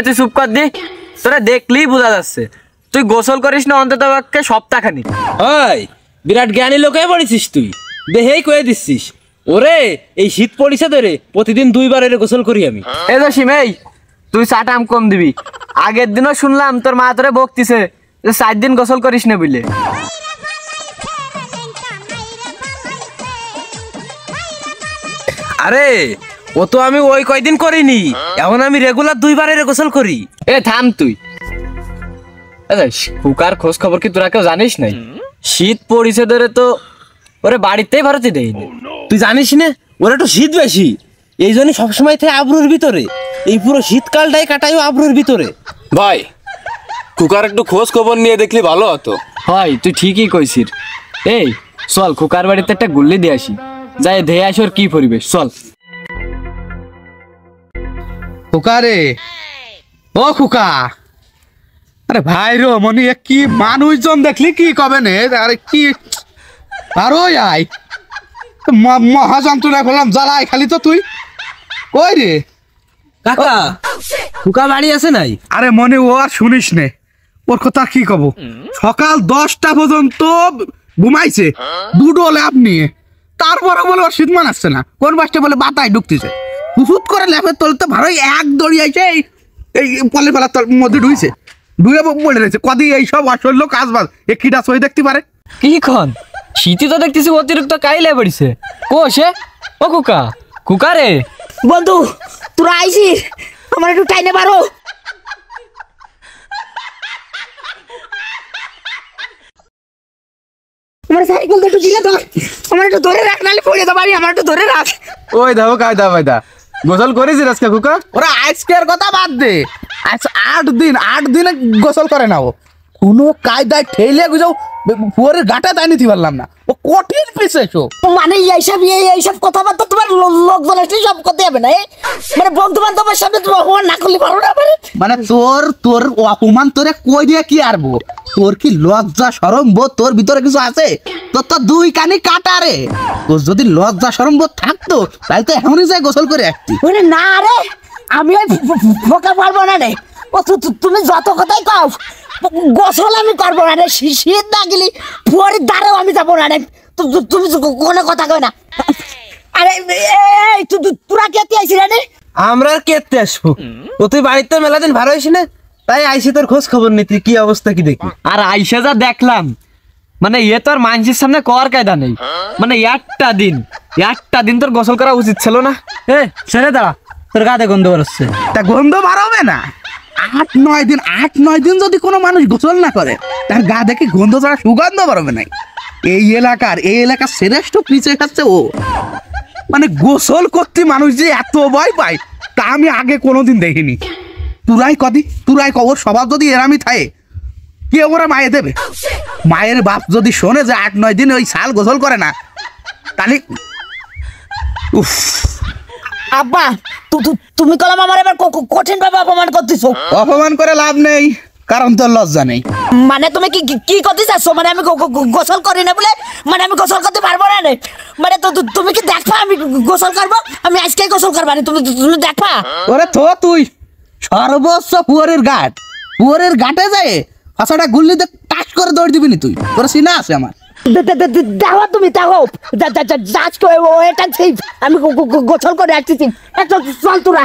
তুই চুপ কর দি, তোরা দেখলেই বোঝা যাচ্ছে তুই গোসল করিস না অন্তত সপ্তাহখানি। ওই বিরাট জ্ঞানী লোকে পড়েছিস তুই, দেহেই কয়ে দিচ্ছিস। ওরে এই শীত পড়িছে ধরে প্রতিদিন 2 বার এর গোসল করি আমি। এই তো সিমেই, তুই চাটাম কম দিবি। আগের দিনও শুনলাম তোর মা তোরে বকতিছে যে 4 দিন গোসল করিস না বুঝলে। আরে ও তো আমি ওই কয়দিন করিনি, এখন আমি রেগুলার 2 বার এর গোসল করি। এ থাম তুই, কুকার খোঁজ খবর কি তোরা কেউ জানিস নাই? শীত পড়িছে ধরে তো ওরে বাড়িতেই ভারতে দেয়নি। তুই জানিস না ওরা একটু শীত বেশি, এই জন্য সবসময় থেকে আবরুর ভিতরে, এই পুরো শীতকালটাই কাটাই আবরুর ভিতরে। ভাই কুকার একটু খোঁজ খবর নিয়ে দেখলি ভালো হতো। হয় তুই ঠিকই কইছিস। এই চল কুকার বাড়িতে একটা গুল্লি দিয়ে আসি, যাই ধেয়ে আসি ওর কি পরিবেশ। চল খুকা রে, ও খুকা, আরে ভাই রো মনি কি মানুষজন দেখলি কি কবে নে, আরে কি আরো আই মহাযন্ত্রণা করলাম জ্বালাই খালি তো তুই কই রে কাকা? খুকা বাড়ি আছে নাই? আরে মনে ও আর শুনিস নে, ওর কথা কি কব, সকাল 10টা পর্যন্ত ঘুমাইছে দুটো ল্যাপ নিয়ে, তারপরে বলে ওর শীত মানাচ্ছে না, কোন বাসটা বলে বাতায় ঢুকতেছে, হুট করে ল্যাপের তলতে ভালোই এক দড়িয়েছে, এই পলে ফেলার মধ্যে ঢুইছে, ডুয়ে পড়ে রয়েছে কদি এইসব অসহ্য কাজ বাজ এ কিটা সই দেখতে পারে কি খন? শীতই তো দেখতেছি অতিরিক্ত কাইলে পড়িছে। কোষে ও কুকা, কুকা রে বন্ধু তোরা আইছিস, আমার একটু টাইনে পারো। আমার সাইকেল একটু দিলে ধর, আমার একটু ধরে রাখ, নাহলে পড়ে তো পারি, আমার একটু ধরে রাখ। ওই দেখো কায়দা ফায়দা গোসল করেছিস আজকে কুকা? ওরা আজকের কথা বাদ দে, আজ 8 দিনে গোসল করে না, ও কোনো কায়দায় ঠেলে গুজাও পুয়ারের গাটা তাই নিতে পারলাম না, ও কঠিন পিছে মানে এইসব কথাবার্তা তোমার লোকজন আসলে সব করতে হবে না, মানে বন্ধু বান্ধবের সামনে তোমার অপমান না করলে পারো না। মানে তোর অপমান তোরে কই দিয়ে কি আরবো, তোর কি লজ্জা শরম বোধ তোর ভিতরে কিছু আছে? তোর তো 2 কানি কাটা রে, তোর যদি লজ্জা শরম বোধ থাকতো তাহলে তো এমনই যায় গোসল করে আসতি। মানে না রে, আমি ওই ফোকা পারবো না রে, ও তুমি যত কথাই কও গোসল আমি করবো না রে, শীত না গেলি ফুয়ারির দ্বারেও আমি যাবো না রে, তুমি কোনো কথা কই না। আরে এই তোরা কেতে আইছিস রে? আমরা আর কেতে আসবো, ও তুই বাড়িতে মেলা দিন ভালো হইস না, তাই আইসি তোর খোঁজ খবর নিতে কি অবস্থা কি দেখি। আর আইসা যা দেখলাম, মানে এ তোর মানুষের সামনে কর কায়দা নেই, মানে একটা দিন তোর গোসল করা উচিত ছিল না। ছেড়ে দাঁড়া, তোর গাতে গন্ধ বেরোচ্ছে। তা গন্ধ বাড়াবে না, 8-9 দিন যদি কোনো মানুষ গোসল না করে তার গা দেখে গন্ধ ছাড়া সুগন্ধ বাড়বে নাই। এই এলাকার শ্রেষ্ঠ পিছিয়ে খাচ্ছে ও, মানে গোসল করতে মানুষ যে এত ভয় পায় তা আমি আগে কোনোদিন দেখিনি। তুরাই কবর স্বভাব যদি এরামি থাকে কে ওরা মায়ে দেবে? মায়ের বাপ যদি শোনে যে 8-9 দিন ওই শাল গোসল করে না, তাহলে উফ। আব্বা তুমি কলম আমার এবার কঠিন ভাবে অপমান করতেছো। অপমান করে লাভ নেই, কারণ তোর লজ্জা নেই। মানে তুমি কি করতে চাচ্ছ? মানে আমি গোসল করি না বলে মানে আমি গোসল করতে পারবো না রে? মানে তুমি কি দেখবা আমি গোসল করবো? আমি আজকে গোসল করবা না, তুমি দেখবা? ওরে তো তুই সর্বোচ্চ পুয়ারের ঘাটে যায় ফাঁসাটা গুল্লিতে টাচ করে দৌড় দিবি নি তুই, তোর সিনা আছে আমার। দেখো তুমি দেখো এটা ঠিক, আমি গোসল করে আসছি, একটা চল তোরা।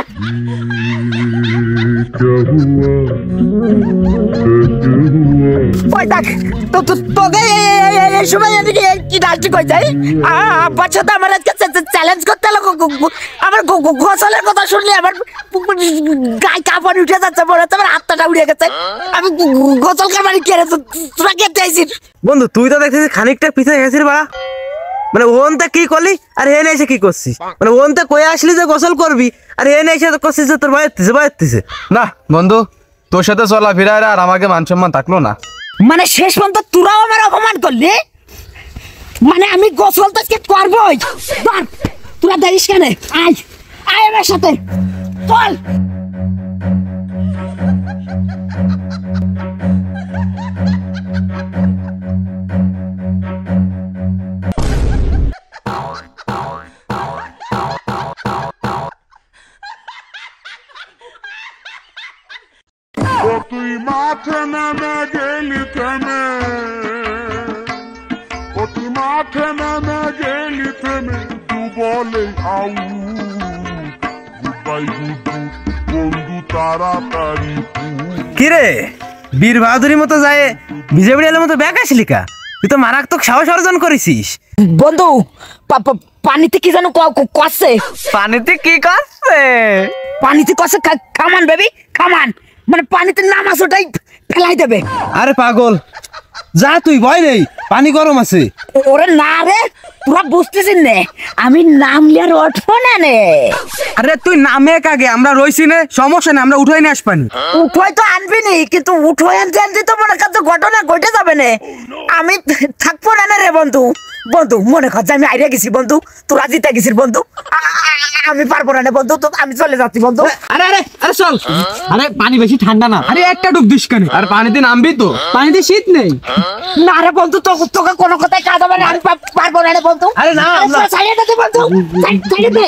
ওই দেখ তোকে এই সময় কি রাষ্ট্র কই যাই আব্বার সাথে আমার আজকে চ্যালেঞ্জ করতে হলো। আমার গোসলের কথা শুনলে আমার গায়ে কাপড় উঠে যাচ্ছে, মনে হচ্ছে আমার হাতটা উড়ে গেছে। আমি গোসল করবার কি রে, তোরা কেটে আইছিস? বন্ধু তুই তো দেখছিস খানিকটা পিছিয়ে গেছিস বা, মানে ওনটা কি করলি আর হে এসে কি করছিস? মানে ওনটা কয়ে আসলি যে গোসল করবি আর হে এসে করছিস যে তোর বাইরতেছে। না বন্ধু, তোর সাথে চলাফেরা আর আমাকে মান সম্মান থাকলো না। মানে শেষ পর্যন্ত তোরাও আমার অপমান করলি, মানে আমি গোসল তো আজকে করবই। তোরা দেখিস কেন? আয় আমার সাথে চল। মাঠে নামে গেলি থেমে দু বলে আউট গুডবাই গুড্ডু বন্ধু তাড়াতাড়ি কি রে বীর বাহাদুরির মতো যায় বিজেপি এর মতো ব্যাগ আসলি কা? তুই তো মারাত্মক সাহস অর্জন করেছিস। বন্ধু পানিতে কি জানো কষছে, পানিতে কি করছে? পানিতে কষে কামান বেবি কামান, মানে পানিতে নামাজ ওটাই ফেলাই দেবে। আরে পাগল যা, তুই ভয় নেই, পানি গরম আছে। ওরে না রে, তোরা বুঝতেছিস নে আমি নামলে আর উঠবো না নে। আরে তুই নামে কাগে, আমরা রইছি না, সমস্যা নেই, আমরা উঠাই নিয়ে আসবানি। উঠোয় তো আনবি নি, কিন্তু উঠোয় আনতে আনতে তো মনে কর ঘটনা ঘটে যাবে না, আমি থাকবো না রে বন্ধু। বন্ধু মনে কর যে আমি আইরে গেছি বন্ধু, তোরা জিতে গেছিস বন্ধু, আমি পারবো না বন্ধু, তো আমি চলে যাচ্ছি বন্ধু। আরে আরে আরে চল, আরে পানি বেশি ঠান্ডা না, আরে একটা ডুব দিস কেন? আর পানিতে নামবি তো? পানিতে শীত নেই। না রে বন্ধু, তোকে কোনো কথাই কাজ হবে না, আমি পারবো না রে বন্ধু। আরে না, ছাড়িয়ে দে বন্ধু, ছাড়িয়ে দে।